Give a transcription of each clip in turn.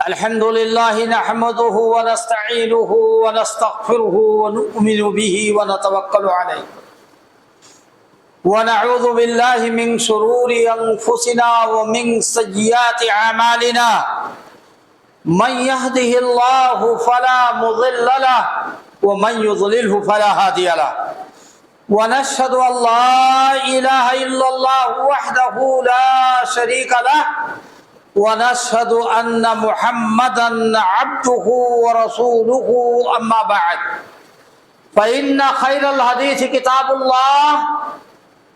الحمد لله نحمده ونستعينه ونستغفره ونؤمن به ونتوكل عليه ونعوذ بالله من شرور أنفسنا ومن سيئات أعمالنا من يهده الله فلا مضل له ومن يضلله فلا هادي له ونشهد أن لا إله إلا الله وحده لا شريك له ونشهد أن محمدا عبده ورسوله أما بعد فإن خير الحديث كتاب الله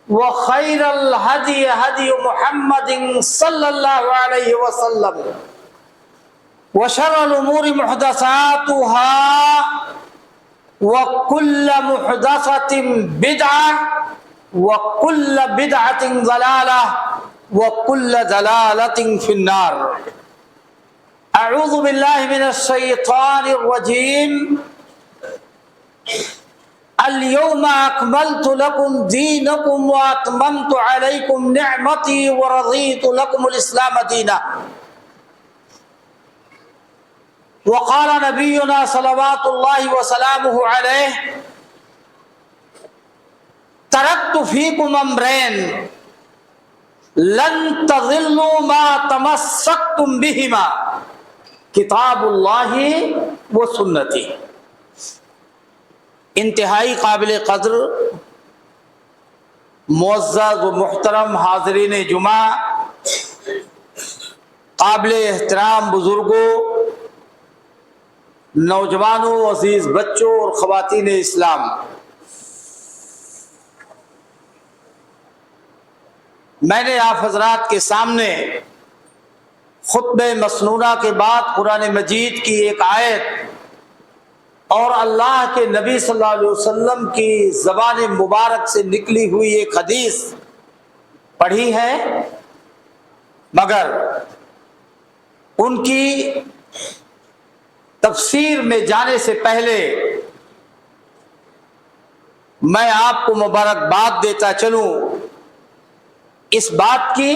وخير الهدي هدي محمد صلى الله عليه وسلم وشر الأمور محدثاتها وكل محدثة بدعة وكل بدعة ضلالة وكل ضلالة في النار أعوذ بالله من الشيطان الرجيم اليوم أكملت لكم دينكم وأتممت عليكم نعمتي ورضيت لكم الإسلام دينا وقال نبينا صلوات الله وسلامه عليه تركت فيكم أمرين لن تضلوا ما تمسكتم بهما کتاب اللہ و سنتی۔ انتہائی قابل قدر معزز و محترم حاضرین جمعہ، قابل احترام بزرگوں، نوجوانوں، عزیز بچوں اور خواتین اسلام، میں نے آپ حضرات کے سامنے خطبہ مسنونہ کے بعد قرآن مجید کی ایک آیت اور اللہ کے نبی صلی اللہ علیہ وسلم کی زبان مبارک سے نکلی ہوئی ایک حدیث پڑھی ہے، مگر ان کی تفسیر میں جانے سے پہلے میں آپ کو مبارکباد دیتا چلوں اس بات کی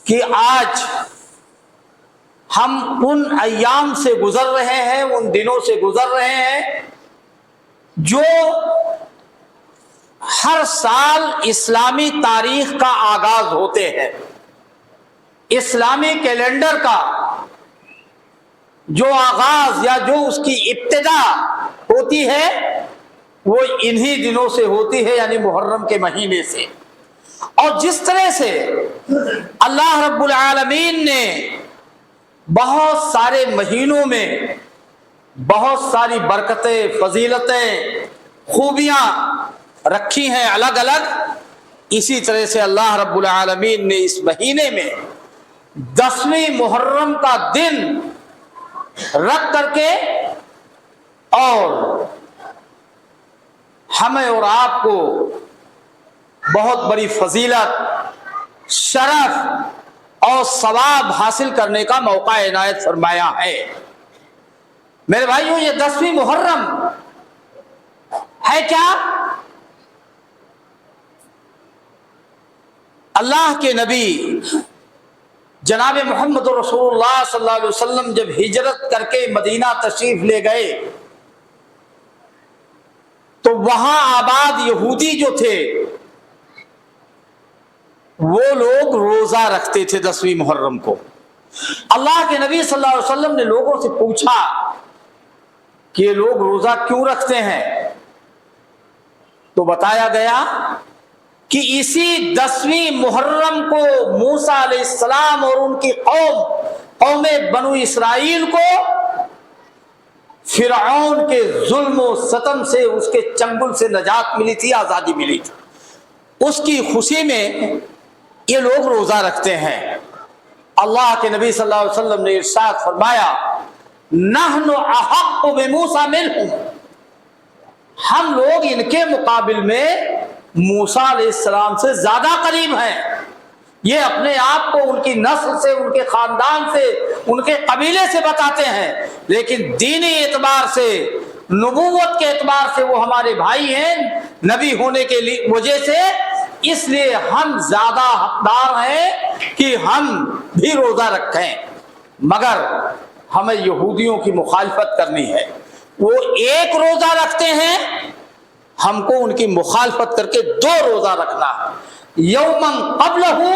کہ آج ہم ان ایام سے گزر رہے ہیں، ان دنوں سے گزر رہے ہیں جو ہر سال اسلامی تاریخ کا آغاز ہوتے ہیں۔ اسلامی کیلنڈر کا جو آغاز یا جو اس کی ابتدا ہوتی ہے وہ انہی دنوں سے ہوتی ہے، یعنی محرم کے مہینے سے۔ اور جس طرح سے اللہ رب العالمین نے بہت سارے مہینوں میں بہت ساری برکتیں، فضیلتیں، خوبیاں رکھی ہیں الگ الگ، اسی طرح سے اللہ رب العالمین نے اس مہینے میں 10ویں محرم کا دن رکھ کر کے اور ہمیں اور آپ کو بہت بڑی فضیلت، شرف اور ثواب حاصل کرنے کا موقع عنایت فرمایا ہے۔ میرے بھائیوں، یہ 10ویں محرم ہے کیا؟ اللہ کے نبی جناب محمد رسول اللہ صلی اللہ علیہ وسلم جب ہجرت کر کے مدینہ تشریف لے گئے تو وہاں آباد یہودی جو تھے وہ لوگ روزہ رکھتے تھے 10ویں محرم کو۔ اللہ کے نبی صلی اللہ علیہ وسلم نے لوگوں سے پوچھا کہ یہ لوگ روزہ کیوں رکھتے ہیں، تو بتایا گیا کہ اسی 10ویں محرم کو موسیٰ علیہ السلام اور ان کی قوم بنو اسرائیل کو فرعون کے ظلم و ستم سے، اس کے چنگل سے نجات ملی تھی، آزادی ملی تھی۔ اس کی خوشی میں یہ لوگ روزہ رکھتے ہیں۔ اللہ کے نبی صلی اللہ علیہ وسلم نے ارشاد فرمایا نحن احق بموسیٰ منہم، ہم لوگ ان کے مقابل میں موسیٰ علیہ السلام سے زیادہ قریب ہیں۔ یہ اپنے آپ کو ان کی نسل سے، ان کے خاندان سے، ان کے قبیلے سے بتاتے ہیں، لیکن دینی اعتبار سے، نبوت کے اعتبار سے وہ ہمارے بھائی ہیں نبی ہونے کے وجہ سے، اس لیے ہم زیادہ حقدار ہیں کہ ہم بھی روزہ رکھیں۔ मगर हमें यहूदियों की मुखालफत करनी है। वो एक रोजा रखते हैं, हमको उनकी मुखालफत करके 2 रोजा रखना है, यौमन क़ब्लहू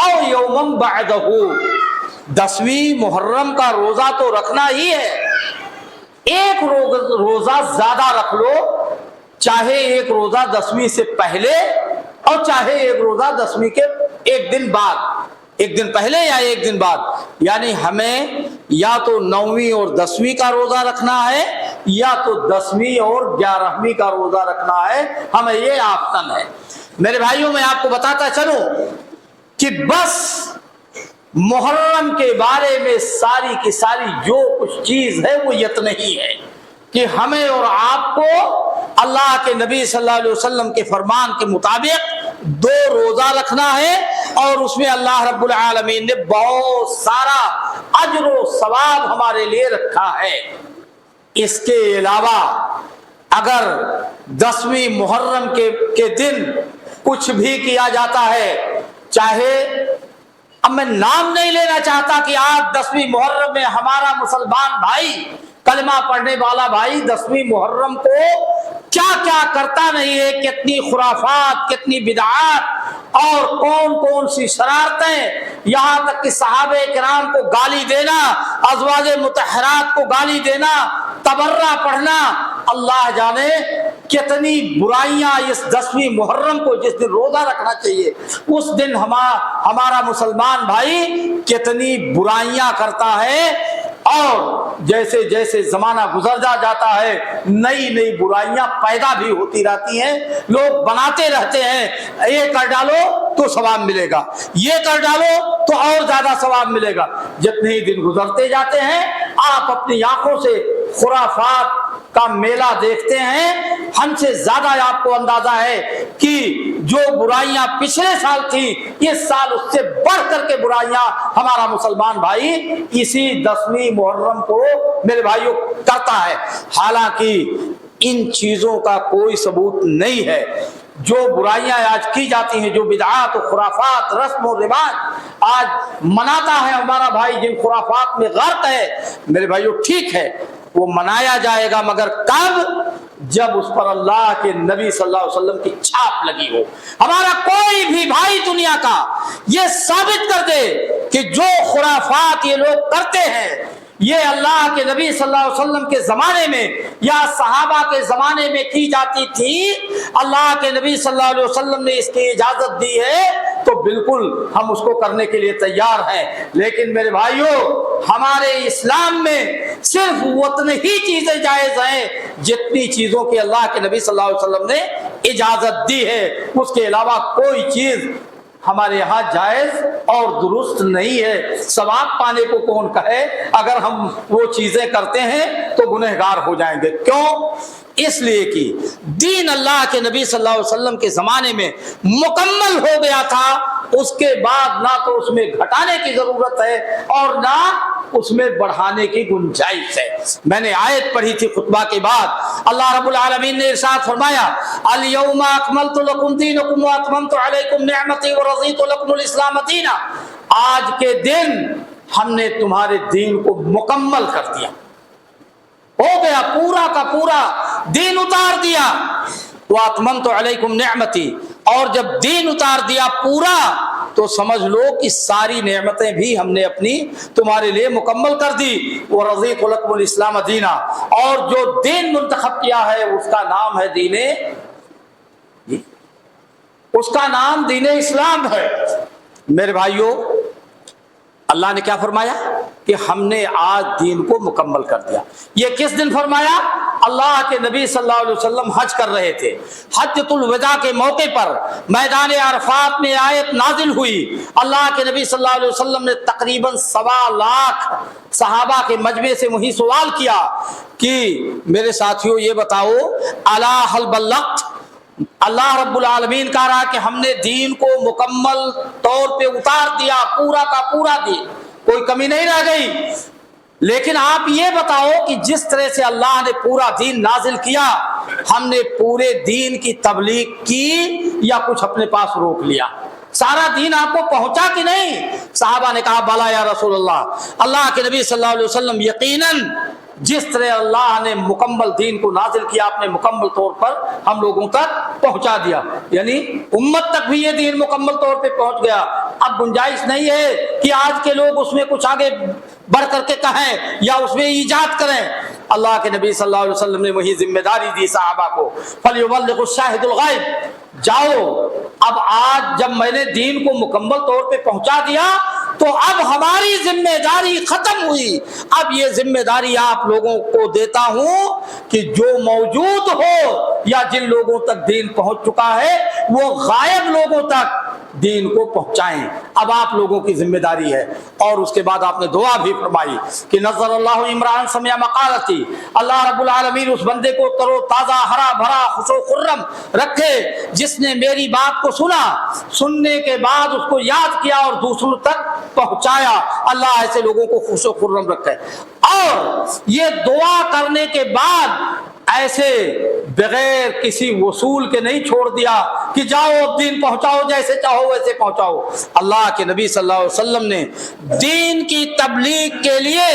और यौमन बअदहू। 10वीं मुहर्रम का रोजा तो रखना ही है, एक रोजा ज्यादा रख लो, चाहे एक रोजा 10वीं से पहले और चाहे एक रोजा 10वीं के एक दिन बाद, एक दिन पहले या एक दिन बाद। यानी हमें या तो 9वीं और 10वीं का रोजा रखना है या तो 10वीं और 11वीं का रोजा रखना है, हमें ये ऑप्शन है। मेरे भाइयों, मैं आपको बताता चलूं कि बस मुहर्रम के बारे में सारी की सारी जो कुछ चीज है वो इतना ही है कि हमें और आपको अल्लाह के नबी सल्लल्लाहु अलैहि वसल्लम के फरमान के मुताबिक 2 रोजा रखना है और उसमें अल्लाह रब्बुल आलमीन ने बहुत सारा अज्र व सवाब हमारे लिए रखा है। इसके अलावा अगर 10वीं मुहर्रम के दिन कुछ भी किया जाता है, चाहे, अब मैं नाम नहीं लेना चाहता कि आज 10वीं मुहर्रम में हमारा मुसलमान भाई, कलमा पढ़ने वाला भाई 10वीं मुहर्रम को क्या क्या करता नहीं है, कितनी खुराफात, कितनी बिदआत और कौन कौन सी शरारतें, यहाँ तक कि सहाबे किराम को गाली देना, अज़वाजे मुतहरात को गाली देना, तबर्रा पढ़ना, अल्लाह जाने कितनी बुराइयां इस 10वीं मुहर्रम को जिस दिन रोजा रखना चाहिए उस दिन हमारा मुसलमान भाई कितनी बुराइयां करता है। और जैसे जैसे जमाना गुजरता जाता है नई नई बुराइयां पैदा भी होती रहती हैं, लोग बनाते रहते हैं, ये कर डालो तो सवाब मिलेगा, ये कर डालो तो और ज्यादा सवाब मिलेगा। जितने ही दिन गुजरते जाते हैं आप अपनी आंखों से खुराफात का मेला देखते हैं, हमसे ज्यादा आपको अंदाजा है कि जो बुराइयां पिछले साल थी इस साल उससे बढ़ करके बुराइयां हमारा मुसलमान भाई इसी 10वीं मुहर्रम को मेरे भाइयों करता है। हालांकि इन चीजों का कोई सबूत नहीं है। जो बुराइयां आज की जाती हैं, जो बिदआत खुराफात रस्म और रिवाज आज मनाता है हमारा भाई, जिन खुराफात में गर्क है, मेरे भाइयों ठीक है वो मनाया जाएगा, मगर कब? जब उस पर अल्लाह के नबी सल्लल्लाहु अलैहि वसल्लम की छाप लगी हो। हमारा कोई भी भाई दुनिया का ये साबित कर दे कि जो खुराफात ये लोग करते हैं ये अल्लाह के नबी सल्लल्लाहु अलैहि वसल्लम के जमाने में या सहाबा के जमाने में की जाती थी, अल्लाह के नबी सल्लल्लाहु अलैहि वसल्लम ने इसकी इजाजत दी है तो बिल्कुल हम उसको करने के लिए तैयार हैं। लेकिन मेरे भाइयों, हमारे इस्लाम में सिर्फ उतनी ही चीजें जायज हैं जितनी चीजों की अल्लाह के नबी सल्लल्लाहु अलैहि वसल्लम ने इजाजत दी है, उसके अलावा कोई चीज हमारे यहाँ जायज और दुरुस्त नहीं है। सवाब पाने को कौन कहे? अगर हम वो चीजें करते हैं तो गुनहगार हो जाएंगे। क्यों? इसलिए कि दीन अल्लाह के नबी सल्लल्लाहु अलैहि वसल्लम के जमाने में मुकम्मल हो गया था, उसके बाद ना तो उसमें घटाने की जरूरत है और ना उसमें बढ़ाने की गुंजाइश है। मैंने आयत पढ़ी थी खुतबा के बाद, अल्लाह रब्बुल आलमीन ने इरशाद फरमाया, अल यौमा अकमलतु लकुम दीनकुम व अतममतु अलैकुम निअमती व रज़ीतु लकुमुल इस्लाम दीना। आज के दिन हमने तुम्हारे दीन को मुकम्मल कर दिया, हो गया, पूरा का पूरा दीन उतार दिया। व अतममतु अलैकुम निअमती, और जब दीन उतार दिया पूरा तो समझ लो कि सारी नेमतें भी हमने अपनी तुम्हारे लिए मुकम्मल कर दी। वो रज़ीतु लकुमुल इस्लाम दीना, और जो दीन मुंतखब किया है उसका नाम है दीने, उसका नाम दीने इस्लाम है। मेरे भाइयों, अल्लाह ने क्या फरमाया कि हमने आज दीन को मुकम्मल कर दिया। ये किस दिन फरमाया? अल्लाह के नबी सल्लल्लाहु अलैहि वसल्लम हज कर रहे थे। हज्जतुल वदा के मौके पर मैदान अरफात में आयत नाजिल हुई। अल्लाह के नबी सल्लल्लाहु अलैहि वसल्लम ने तकरीबन 1.25 लाख सहाबा के मजमे से वही सवाल किया कि मेरे साथियों ये बताओ, अला हल बल्लगत, अल्लाह रब्बुल आलमीन कह रहा कि हमने दीन को मुकम्मल तौर पे उतार दिया, पूरा का पूरा दीन, कोई कमी नहीं रह गई। लेकिन आप ये बताओ कि जिस तरह से अल्लाह ने पूरा दीन नाजिल किया, हमने पूरे दीन की तबलीग की या कुछ अपने पास रोक लिया? सारा दीन आपको पहुंचा कि नहीं? साहबा ने कहा बला या रसूल अल्लाह, अल्लाह के नबी सल्लल्लाहु अलैहि वसल्लम, यकीनन जिस तरह अल्लाह ने मुकम्मल दीन को नाजिल किया, आपने मुकम्मल तौर पर हम लोगों तक पहुंचा दिया, यानी उम्मत तक भी ये दीन मुकम्मल तौर पे पहुंच गया। अब गुंजाइश नहीं है कि आज के लोग उसमें कुछ आगे बढ़ करके कहें या उसमें ईजाद करें। अल्लाह के नबी सल्लल्लाहु अलैहि वसल्लम ने वही जिम्मेदारी दी साहबा को, फलयुबल्लिगु शाहिदुल गायब, जाओ अब आज जब मैंने दीन को मुकम्मल तौर पे पहुंचा दिया तो अब हमारी जिम्मेदारी खत्म हुई। अब ये जिम्मेदारी आप लोगों को देता हूं कि जो मौजूद हो या जिन लोगों तक दीन पहुंच चुका है वो गायब लोगों तक दीन को पहुंचाएं। अब आप लोगों की जिम्मेदारी है। और उसके बाद आपने दुआ भी फरमाई कि नज़रल्लाहु इमरान समिया मक़ालती, अल्लाह रब्बुल आलमीन उस बंदे को तरो ताज़ा हरा भरा खुशो खुर्रम रखे जिसने मेरी बात को सुना, सुनने के बाद उसको याद किया और दूसरों तक पहुंचाया। अल्लाह ऐसे लोगों को खुशो खुर्रम रखे। और ये दुआ करने के बाद ऐसे बगैर किसी वसूल के नहीं छोड़ दिया कि जाओ अब दीन पहुंचाओ, जैसे चाहो वैसे पहुंचाओ। अल्लाह के नबी सल्लल्लाहु अलैहि वसल्लम ने दीन की तबलीग के लिए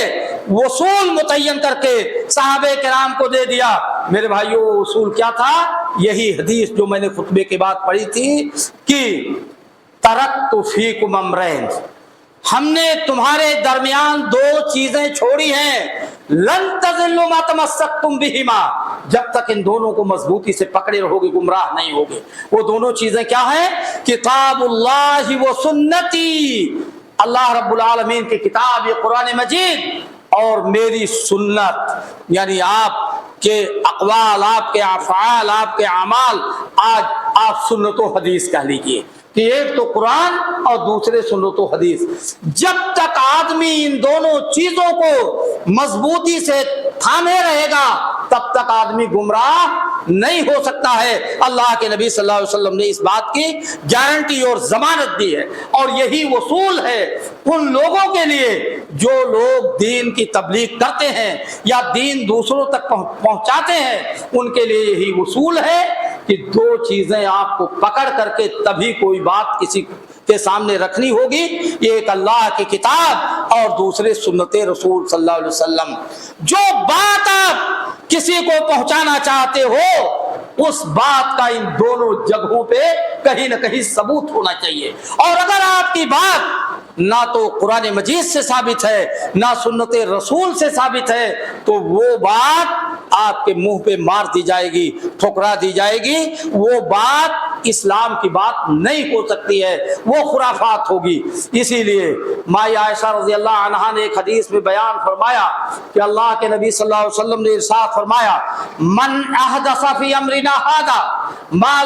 वसूल मुतय्यन करके सहाबे किराम को दे दिया। मेरे भाइयों, वसूल क्या था? यही हदीस जो मैंने खुतबे के बाद पढ़ी थी कि तरक्तु फीकुम अमरैन, हमने तुम्हारे दरमियान दो चीजें छोड़ी हैं, लन तज़िल्लु मा तमस्सकतुम बिहिमा, जब तक इन दोनों को मजबूती से पकड़े रहोगे गुमराह नहीं होगे। वो दोनों चीजें क्या हैं? किताबुल्लाहि व सुन्नती, अल्लाह रब्बुल आलमीन की किताब ये कुरान मजीद और मेरी सुन्नत, यानी आपके अक़वाल, आपके अफ़आल, आपके अमाल, आज आप सुन्नत व हदीस कह लीजिए कि एक तो कुरान और दूसरे सुन्नत व हदीस। जब तक आदमी इन दोनों चीजों को मजबूती से थामे रहेगा तब तक आदमी गुमराह नहीं हो सकता है। अल्लाह के नबी सल्लल्लाहु अलैहि वसल्लम ने इस बात की गारंटी और जमानत दी है। और यही वसूल है उन लोगों के लिए जो लोग दीन की तबलीग करते हैं या दीन दूसरों तक पहुंचाते हैं, उनके लिए यही वसूल है कि दो चीजें आपको पकड़ करके तभी कोई बात किसी के सामने रखनी होगी, एक अल्लाह की किताब और दूसरे सुन्नते रसूल सल्लल्लाहु अलैहि वसल्लम। जो बात आप किसी को पहुंचाना चाहते हो उस बात का इन दोनों जगहों पे कहीं ना कहीं सबूत होना चाहिए। और अगर आपकी बात ना तो कुरान मजीद से साबित है ना सुन्नते रसूल से साबित है तो वो बात आपके मुंह पे मार दी जाएगी, ठुकरा दी जाएगी। वो बात इस्लाम की बात नहीं हो सकती है, वो खुराफात होगी। इसीलिए माई आयशा रज़ी अल्लाह अन्हा ने एक हदीस में बयान फरमाया कि अल्लाह के नबी सल्लल्लाहु अलैहि वसल्लम ने इरशाद फरमाया, मन अहदसा फी अमरिना हादा मा